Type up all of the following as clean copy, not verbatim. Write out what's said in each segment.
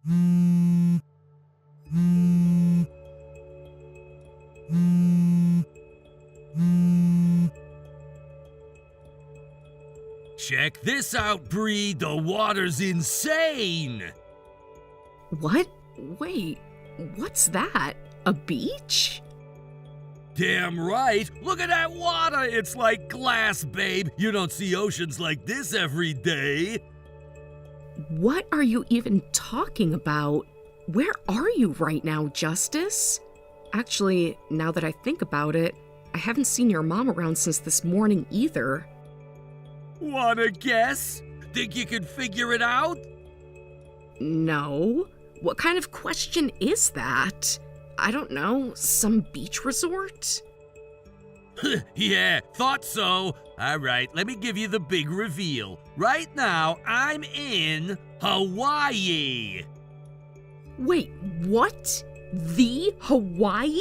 Check this out, Bree. The water's insane. What? Wait, what's that? A beach? Damn right. Look at that water. It's like glass, babe. You don't see oceans like this every day. What are you even talking about? Where are you right now, Justice? Actually, now that I think about it, I haven't seen your mom around since this morning either. Wanna guess? Think you can figure it out? No. What kind of question is that? I don't know, some beach resort? Yeah, thought so. All right, let me give you the big reveal. Right now, I'm in Hawaii. Wait, what? The Hawaii?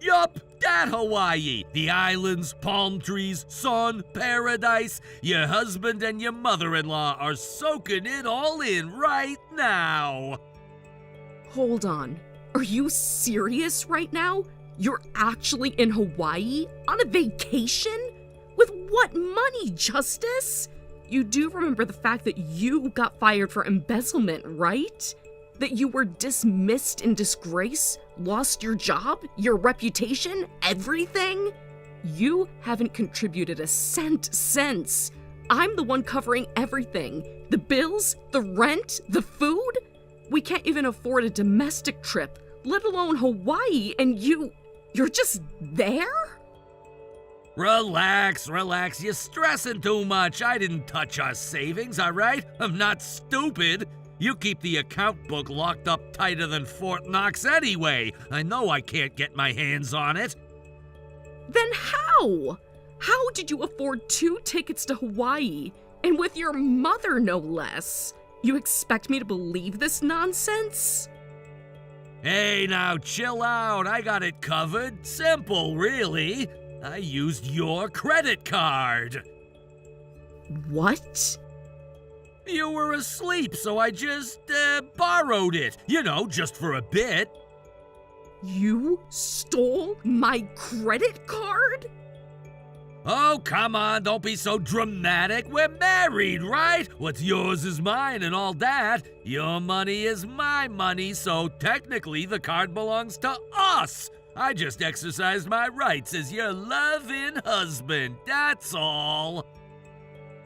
Yup, that Hawaii. The islands, palm trees, sun, paradise. Your husband and your mother-in-law are soaking it all in right now. Hold on. Are you serious right now? You're actually in Hawaii on a vacation? With what money, Justice? You do remember the fact that you got fired for embezzlement, right? That you were dismissed in disgrace, lost your job, your reputation, everything? You haven't contributed a cent since. I'm the one covering everything. The bills, the rent, the food. We can't even afford a domestic trip, let alone Hawaii, and you're just there? Relax, you're stressing too much. I didn't touch our savings, all right? I'm not stupid. You keep the account book locked up tighter than Fort Knox anyway. I know I can't get my hands on it. Then how? How did you afford 2 tickets to Hawaii? And with your mother, no less. You expect me to believe this nonsense? Hey, now chill out. I got it covered. Simple, really. I used your credit card. What? You were asleep, so I just, borrowed it. You know, just for a bit. You stole my credit card? Oh, come on, don't be so dramatic. We're married, right? What's yours is mine and all that. Your money is my money, so technically the card belongs to us. I just exercised my rights as your loving husband, that's all.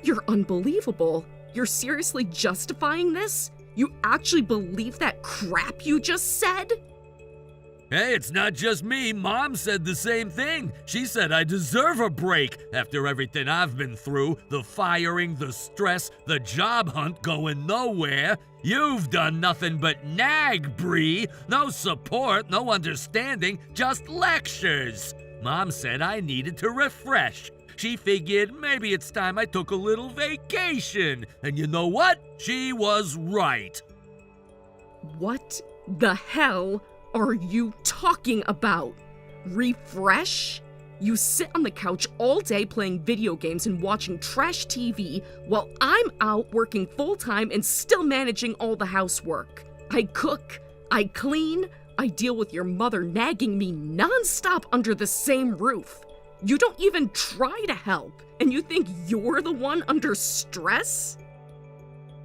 You're unbelievable. You're seriously justifying this? You actually believe that crap you just said? Hey, it's not just me. Mom said the same thing. She said I deserve a break after everything I've been through. The firing, the stress, the job hunt going nowhere. You've done nothing but nag, Bree. No support, no understanding, just lectures. Mom said I needed to refresh. She figured maybe it's time I took a little vacation. And you know what? She was right. What the hell are you talking about? Refresh? You sit on the couch all day playing video games and watching trash TV while I'm out working full-time and still managing all the housework. I cook, I clean, I deal with your mother nagging me non-stop under the same roof. You don't even try to help, and you think you're the one under stress?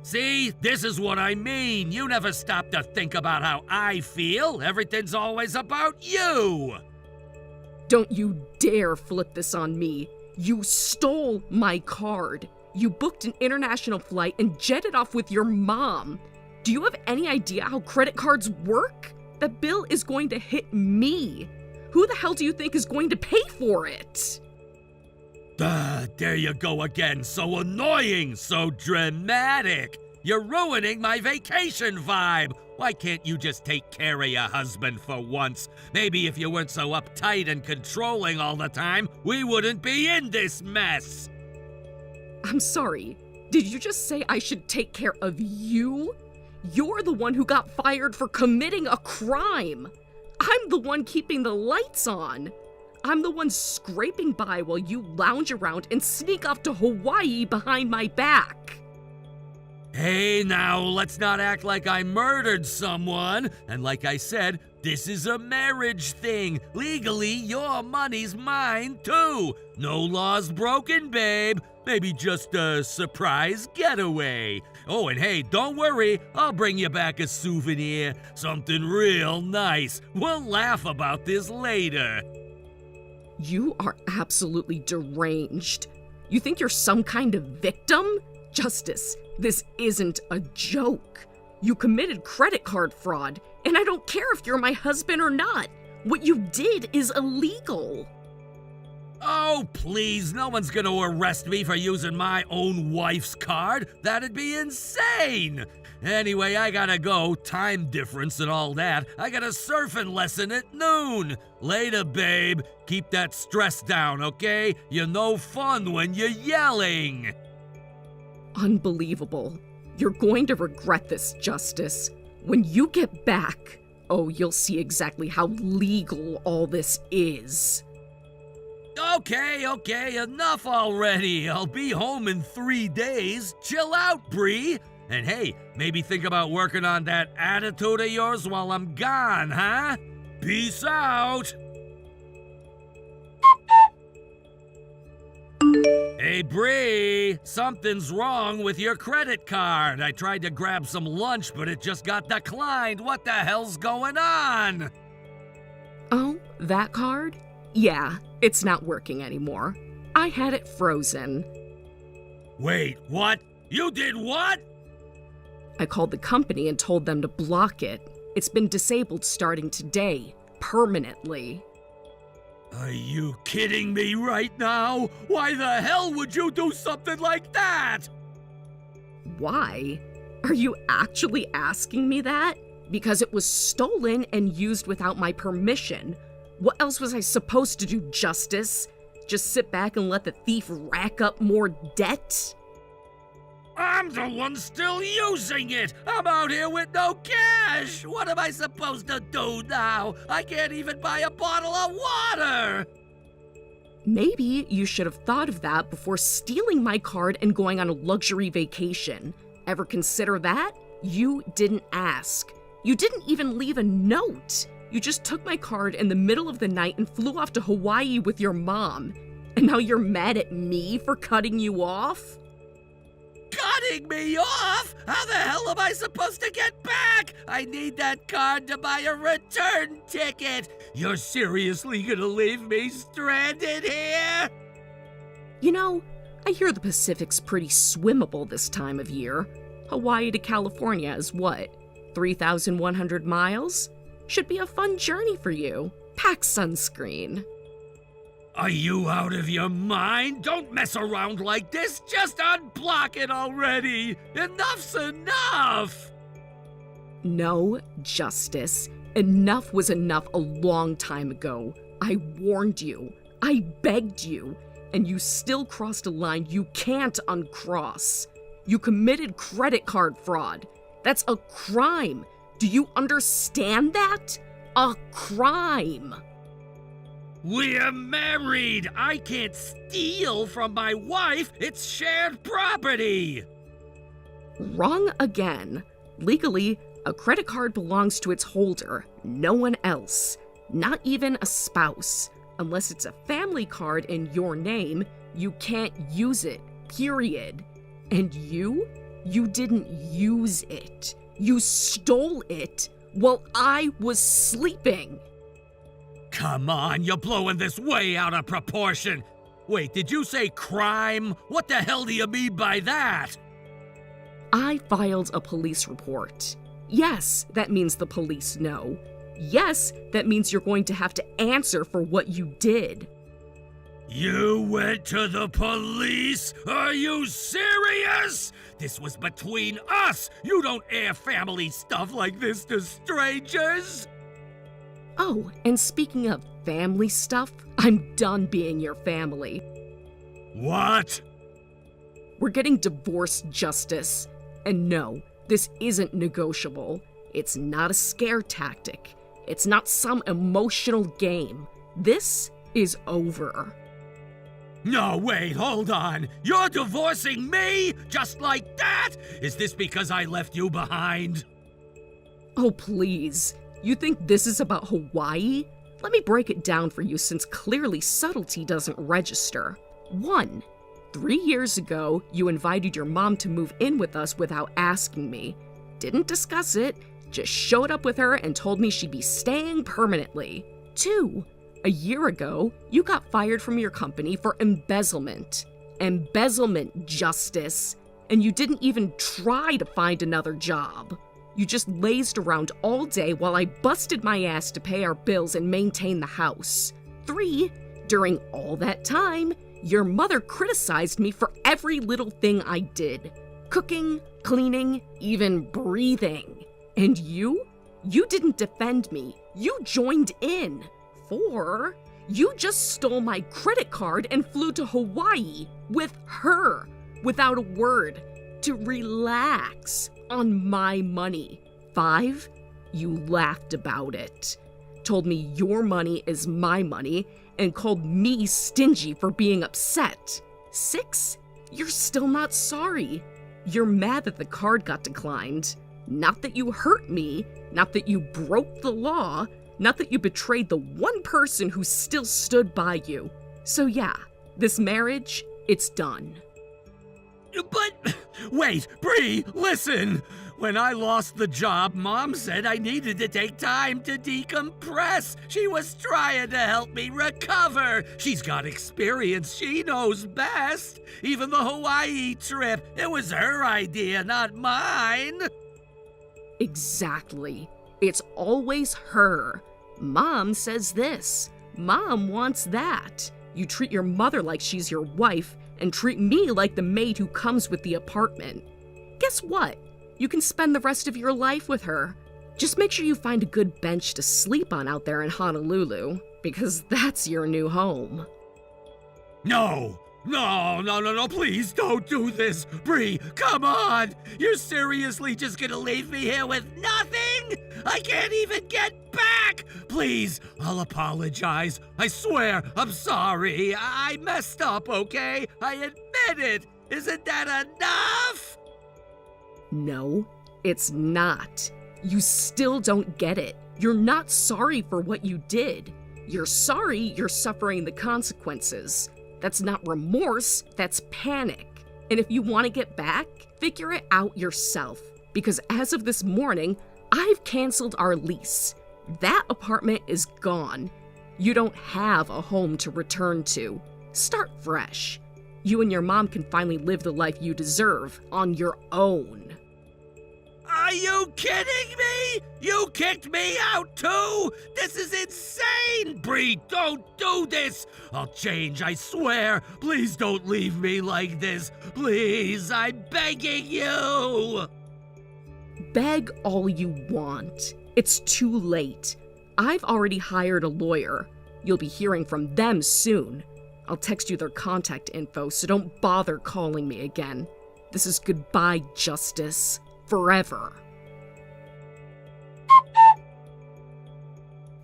See, this is what I mean. You never stop to think about how I feel. Everything's always about you. Don't you dare flip this on me. You stole my card. You booked an international flight and jetted off with your mom. Do you have any idea how credit cards work? The bill is going to hit me. Who the hell do you think is going to pay for it? There you go again. So annoying, so dramatic. You're ruining my vacation vibe. Why can't you just take care of your husband for once? Maybe if you weren't so uptight and controlling all the time, we wouldn't be in this mess. I'm sorry. Did you just say I should take care of you? You're the one who got fired for committing a crime. I'm the one keeping the lights on. I'm the one scraping by while you lounge around and sneak off to Hawaii behind my back. Hey, now, let's not act like I murdered someone. And like I said, this is a marriage thing. Legally, your money's mine, too. No laws broken, babe. Maybe just a surprise getaway. Oh, and hey, don't worry. I'll bring you back a souvenir. Something real nice. We'll laugh about this later. You are absolutely deranged. You think you're some kind of victim? Justice, this isn't a joke. You committed credit card fraud, and I don't care if you're my husband or not. What you did is illegal. Oh, please, no one's gonna arrest me for using my own wife's card. That'd be insane. Anyway, I gotta go. Time difference and all that. I got a surfing lesson at noon. Later, babe. Keep that stress down, okay? You're no fun when you're yelling. Unbelievable. You're going to regret this, Justice. When you get back, oh, you'll see exactly how legal all this is. Okay, enough already. I'll be home in 3 days. Chill out, Bree. And hey, maybe think about working on that attitude of yours while I'm gone, huh? Peace out. Hey, Bree, something's wrong with your credit card. I tried to grab some lunch, but it just got declined. What the hell's going on? Oh, that card? Yeah, it's not working anymore. I had it frozen. Wait, what? You did what? I called the company and told them to block it. It's been disabled starting today, permanently. Are you kidding me right now? Why the hell would you do something like that? Why? Are you actually asking me that? Because it was stolen and used without my permission. What else was I supposed to do, Justice? Just sit back and let the thief rack up more debt? I'm the one still using it! I'm out here with no cash! What am I supposed to do now? I can't even buy a bottle of water! Maybe you should have thought of that before stealing my card and going on a luxury vacation. Ever consider that? You didn't ask. You didn't even leave a note. You just took my card in the middle of the night and flew off to Hawaii with your mom. And now you're mad at me for cutting you off? Cutting me off? How the hell am I supposed to get back? I need that card to buy a return ticket. You're seriously gonna leave me stranded here? You know, I hear the Pacific's pretty swimmable this time of year. Hawaii to California is what, 3,100 miles? Should be a fun journey for you. Pack sunscreen. Are you out of your mind? Don't mess around like this. Just unblock it already. Enough's enough. No, Justice. Enough was enough a long time ago. I warned you. I begged you. And you still crossed a line you can't uncross. You committed credit card fraud. That's a crime. Do you understand that? A crime. We're married. I can't steal from my wife. It's shared property. Wrong again. Legally, a credit card belongs to its holder, no one else. Not even a spouse. Unless it's a family card in your name, you can't use it, period. And you didn't use it. You stole it while I was sleeping. Come on, you're blowing this way out of proportion. Wait, did you say crime? What the hell do you mean by that? I filed a police report. Yes, that means the police know. Yes, that means you're going to have to answer for what you did. You went to the police? Are you serious? This was between us. You don't air family stuff like this to strangers. Oh, and speaking of family stuff, I'm done being your family. What? We're getting divorced, Justice. And no, this isn't negotiable. It's not a scare tactic. It's not some emotional game. This is over. No, wait, hold on. You're divorcing me? Just like that? Is this because I left you behind? Oh, please. You think this is about Hawaii? Let me break it down for you since clearly subtlety doesn't register. 1. 3 years ago, you invited your mom to move in with us without asking me. Didn't discuss it, just showed up with her and told me she'd be staying permanently. 2. A year ago, you got fired from your company for embezzlement. Embezzlement, Justice. And you didn't even try to find another job. You just lazed around all day while I busted my ass to pay our bills and maintain the house. 3. During all that time, your mother criticized me for every little thing I did. Cooking, cleaning, even breathing. And you? You didn't defend me. You joined in. 4. You just stole my credit card and flew to Hawaii with her, without a word, to relax on my money. 5. You laughed about it. Told me your money is my money and called me stingy for being upset. 6. You're still not sorry. You're mad that the card got declined. Not that you hurt me, not that you broke the law, not that you betrayed the one person who still stood by you. So yeah, this marriage, it's done. But, wait, Bree, listen! When I lost the job, Mom said I needed to take time to decompress. She was trying to help me recover. She's got experience. She knows best. Even the Hawaii trip, it was her idea, not mine. Exactly. It's always her. Mom says this. Mom wants that. You treat your mother like she's your wife and treat me like the maid who comes with the apartment. Guess what? You can spend the rest of your life with her. Just make sure you find a good bench to sleep on out there in Honolulu, because that's your new home. No, please don't do this. Bree, come on. You're seriously just gonna leave me here with nothing? I can't even get back. Please, I'll apologize. I swear, I'm sorry. I messed up, okay? I admit it. Isn't that enough? No, it's not. You still don't get it. You're not sorry for what you did. You're sorry you're suffering the consequences. That's not remorse, that's panic. And if you want to get back, figure it out yourself. Because as of this morning, I've canceled our lease. That apartment is gone. You don't have a home to return to. Start fresh. You and your mom can finally live the life you deserve on your own. Are you kidding me? You kicked me out too? This is insane! Bree, don't do this! I'll change, I swear! Please don't leave me like this! Please, I'm begging you! Beg all you want. It's too late. I've already hired a lawyer. You'll be hearing from them soon. I'll text you their contact info, so don't bother calling me again. This is goodbye, Justice. Forever.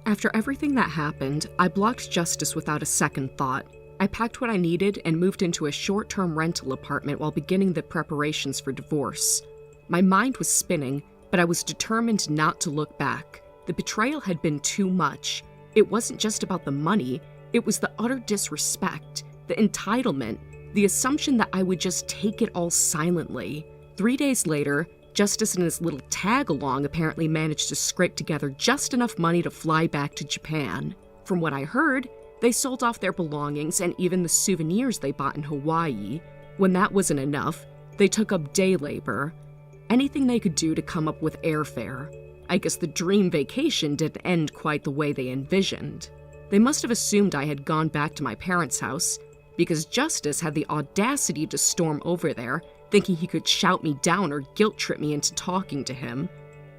After everything that happened, I blocked Justice without a second thought. I packed what I needed and moved into a short-term rental apartment while beginning the preparations for divorce. My mind was spinning, but I was determined not to look back. The betrayal had been too much. It wasn't just about the money, it was the utter disrespect, the entitlement, the assumption that I would just take it all silently. 3 days later, Justice and his little tag-along apparently managed to scrape together just enough money to fly back to Japan. From what I heard, they sold off their belongings and even the souvenirs they bought in Hawaii. When that wasn't enough, they took up day labor. Anything they could do to come up with airfare. I guess the dream vacation didn't end quite the way they envisioned. They must have assumed I had gone back to my parents' house, because Justice had the audacity to storm over there, thinking he could shout me down or guilt-trip me into talking to him.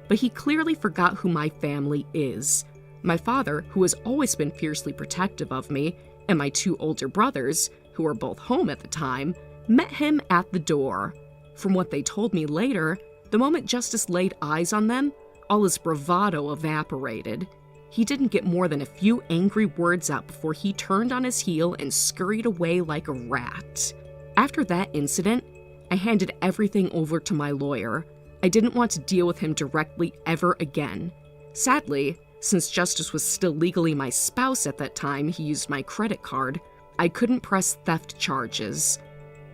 But he clearly forgot who my family is. My father, who has always been fiercely protective of me, and my 2 older brothers, who were both home at the time, met him at the door. From what they told me later, the moment Justice laid eyes on them, all his bravado evaporated. He didn't get more than a few angry words out before he turned on his heel and scurried away like a rat. After that incident, I handed everything over to my lawyer. I didn't want to deal with him directly ever again. Sadly, since Justice was still legally my spouse at that time he used my credit card, I couldn't press theft charges.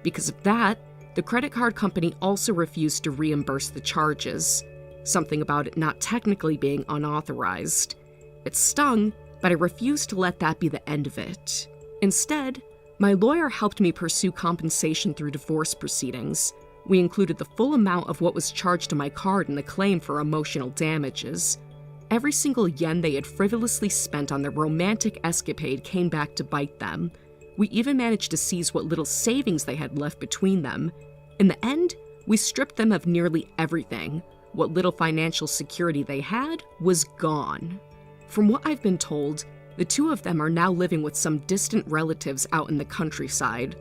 Because of that, the credit card company also refused to reimburse the charges, something about it not technically being unauthorized. It stung, but I refused to let that be the end of it. Instead, my lawyer helped me pursue compensation through divorce proceedings. We included the full amount of what was charged to my card in the claim for emotional damages. Every single yen they had frivolously spent on their romantic escapade came back to bite them. We even managed to seize what little savings they had left between them. In the end, we stripped them of nearly everything. What little financial security they had was gone. From what I've been told, the two of them are now living with some distant relatives out in the countryside.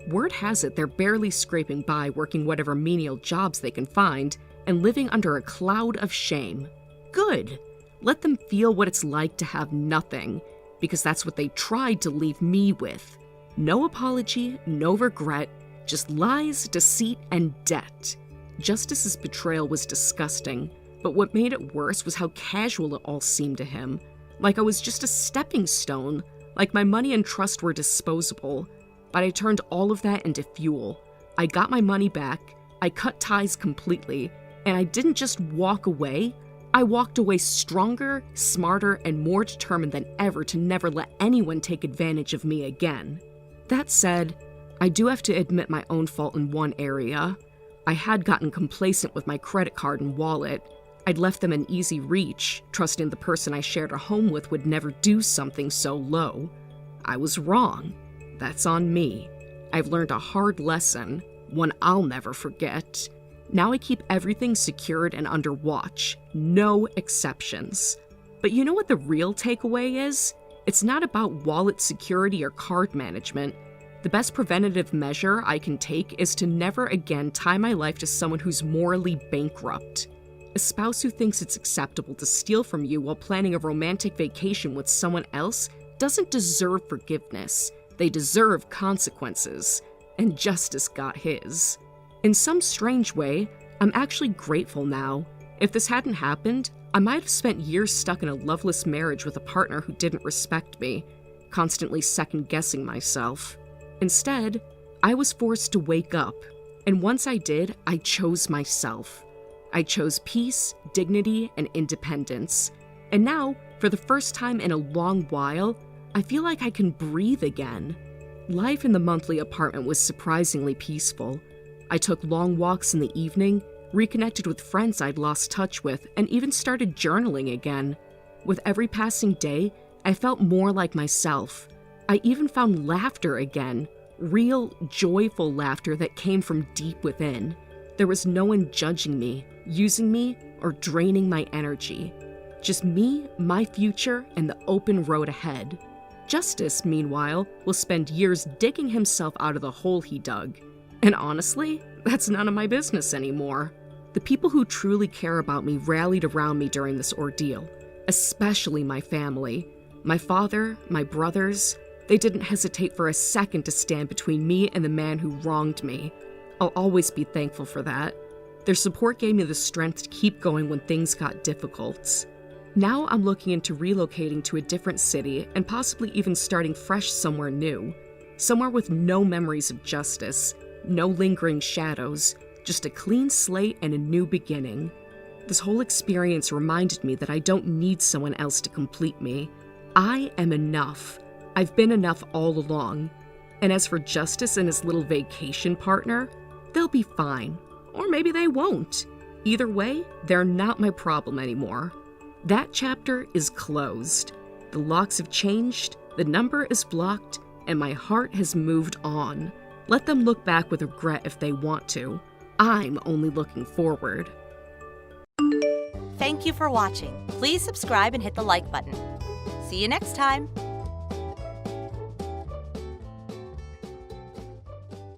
Word has it they're barely scraping by, working whatever menial jobs they can find, and living under a cloud of shame. Good! Let them feel what it's like to have nothing, because that's what they tried to leave me with. No apology, no regret, just lies, deceit, and debt. Justice's betrayal was disgusting, but what made it worse was how casual it all seemed to him. Like I was just a stepping stone, like my money and trust were disposable. But I turned all of that into fuel. I got my money back, I cut ties completely, and I didn't just walk away, I walked away stronger, smarter, and more determined than ever to never let anyone take advantage of me again. That said, I do have to admit my own fault in one area. I had gotten complacent with my credit card and wallet. I'd left them in easy reach, trusting the person I shared a home with would never do something so low. I was wrong. That's on me. I've learned a hard lesson, one I'll never forget. Now I keep everything secured and under watch, no exceptions. But you know what the real takeaway is? It's not about wallet security or card management. The best preventative measure I can take is to never again tie my life to someone who's morally bankrupt. A spouse who thinks it's acceptable to steal from you while planning a romantic vacation with someone else doesn't deserve forgiveness. They deserve consequences. And Justice got his. In some strange way, I'm actually grateful now. If this hadn't happened, I might have spent years stuck in a loveless marriage with a partner who didn't respect me, constantly second-guessing myself. Instead, I was forced to wake up, and once I did, I chose myself. I chose peace, dignity, and independence. And now, for the first time in a long while, I feel like I can breathe again. Life in the monthly apartment was surprisingly peaceful. I took long walks in the evening, reconnected with friends I'd lost touch with, and even started journaling again. With every passing day, I felt more like myself. I even found laughter again, real, joyful laughter that came from deep within. There was no one judging me, using me, or draining my energy. Just me, my future, and the open road ahead. Justice, meanwhile, will spend years digging himself out of the hole he dug. And honestly, that's none of my business anymore. The people who truly care about me rallied around me during this ordeal, especially my family. My father, my brothers, they didn't hesitate for a second to stand between me and the man who wronged me. I'll always be thankful for that. Their support gave me the strength to keep going when things got difficult. Now I'm looking into relocating to a different city and possibly even starting fresh somewhere new. Somewhere with no memories of Justice, no lingering shadows, just a clean slate and a new beginning. This whole experience reminded me that I don't need someone else to complete me. I am enough. I've been enough all along. And as for Justice and his little vacation partner, they'll be fine. Or maybe they won't. Either way, they're not my problem anymore. That chapter is closed. The locks have changed, the number is blocked, and my heart has moved on. Let them look back with regret if they want to. I'm only looking forward. Thank you for watching. Please subscribe and hit the like button. See you next time.